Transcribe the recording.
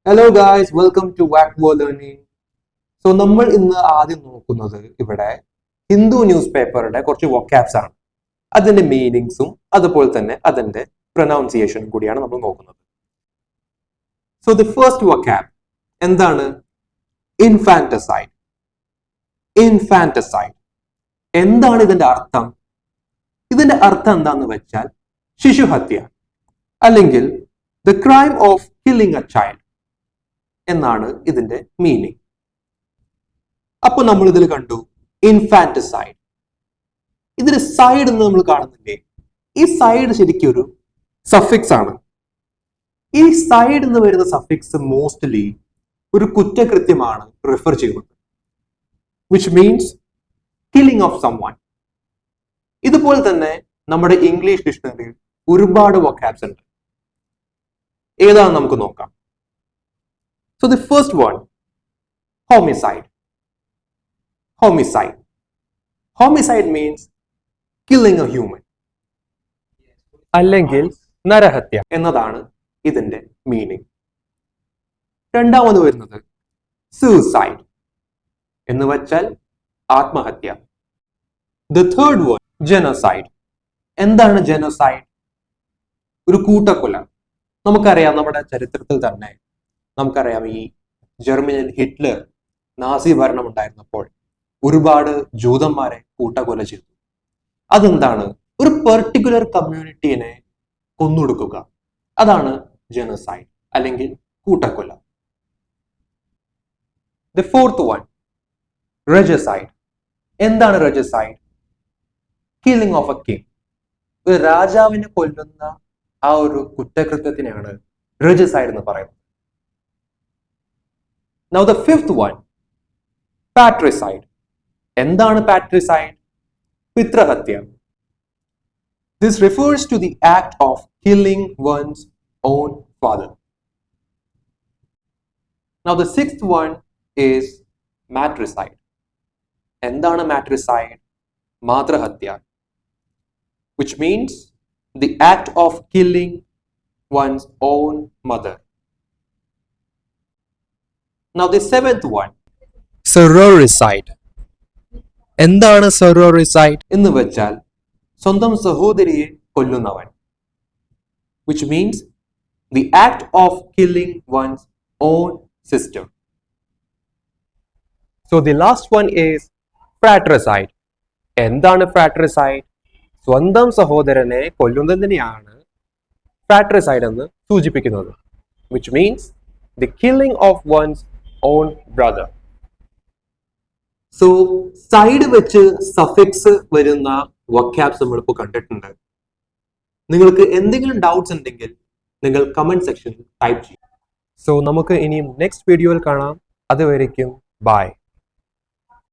Hello guys, welcome to Vakvo learning. So നമ്മൾ ഇന്ന് ആദ്യം നോക്കുന്നത് ഇവിടെ ഹിന്ദു ന്യൂസ് പേപ്പറുടെ കുറച്ച് വൊക്കാബ്സ് ആണ്. അതിന്റെ മീനിങ്സും അതുപോലെ തന്നെ അതിന്റെ പ്രൊനൗൺസിയേഷനും കൂടിയാണ് നമ്മൾ നോക്കുന്നത്. സോ ദി ഫസ്റ്റ് വൊക്കാബ് എന്താണ്? ഇൻഫാന്റിസൈഡ്. ഇൻഫാന്റിസൈഡ് എന്താണ് ഇതിന്റെ അർത്ഥം? ഇതിന്റെ അർത്ഥം എന്താന്ന് വെച്ചാൽ ശിശുഹത്യ അല്ലെങ്കിൽ the crime of killing A child എന്നാണ് ഇതിന്റെ മീനിങ്. അപ്പൊ നമ്മൾ ഇതിൽ കണ്ടു ഇൻഫാന്റിസൈഡ്. ഇതിൽ സൈഡ് എന്ന് നമ്മൾ കാണുന്നില്ലേ? ഈ സൈഡ് ശരിക്കും ഒരു സഫിക്സ് ആണ്. ഈ സൈഡ് എന്ന് വരുന്ന സഫിക്സ് മോസ്റ്റ്ലി ഒരു കുറ്റകൃത്യമാണ് റിഫർ ചെയ്യുന്നത്, which means killing of someone. ഇതുപോലെ തന്നെ നമ്മുടെ ഇംഗ്ലീഷ് ഡിക്ഷണറിയിൽ ഒരുപാട് വൊക്കാബ്സ് ഉണ്ട്. ഏതാണെന്ന് നമുക്ക് നോക്കാം. So the first one, homicide. Homicide. Homicide means killing a human. അല്ലെങ്കിൽ നരഹത്യ എന്നതാണ് ഇതിന്റെ മീനിങ്. രണ്ടാമത് വരുന്നത് suicide എന്ന് വെച്ചാൽ ആത്മഹത്യ. The third one, genocide. എന്താണ് genocide? ഒരു കൂട്ടക്കൊല. നമുക്കറിയാം, നമ്മുടെ ചരിത്രത്തിൽ തന്നെ നമുക്കറിയാം, ഈ ജർമ്മനിയിൽ ഹിറ്റ്ലർ നാസി ഭരണം ഉണ്ടായിരുന്നപ്പോൾ ഒരുപാട് ജൂതന്മാരെ കൂട്ടക്കൊല ചെയ്തു. അതെന്താണ്? ഒരു പെർട്ടിക്കുലർ കമ്മ്യൂണിറ്റിയെ കൊന്നൊടുക്കുക. അതാണ് ജനസൈഡ് അല്ലെങ്കിൽ കൂട്ടക്കൊല. The fourth one, regicide. എന്താണ് regicide? Killing of a king. ഒരു രാജാവിനെ കൊല്ലുന്ന ആ ഒരു കുറ്റകൃത്യത്തിനെയാണ് റെജിസൈഡ് എന്ന് പറയുന്നത്. Now the fifth one, patricide. എന്താണ് patricide? പിതൃഹത്യ. This refers to the act of killing one's own father. Now the sixth one is matricide. എന്താണ് matricide? മാതൃഹത്യ, which means the act of killing one's own mother. Now the seventh one, sororicide. എന്താണ് sororicide എന്ന് വെച്ചാൽ സ്വന്തം സഹോദരിയെ കൊല്ലുന്നവൻ, which means the act of killing one's own sister. So the last one is fratricide. എന്താണ് fratricide? സ്വന്തം സഹോദരനെ കൊല്ലുന്നതിനെയാണ് fratricide എന്ന് സൂചിപ്പിക്കുന്നത്, which means the killing of one's own brother. So side വെച്ച് സഫിക്സ് വരുന്ന വൊക്കാബ്സ് നമ്മളിപ്പോൾ കണ്ടിട്ടുണ്ട്. നിങ്ങൾക്ക് എന്തെങ്കിലും ഡൗട്ട്സ് ഉണ്ടെങ്കിൽ നിങ്ങൾ കമന്റ് സെക്ഷനിൽ ടൈപ്പ് ചെയ്യും. സോ നമുക്ക് ഇനിയും നെക്സ്റ്റ് വീഡിയോയിൽ കാണാം. അതുവരേക്കും ബൈ.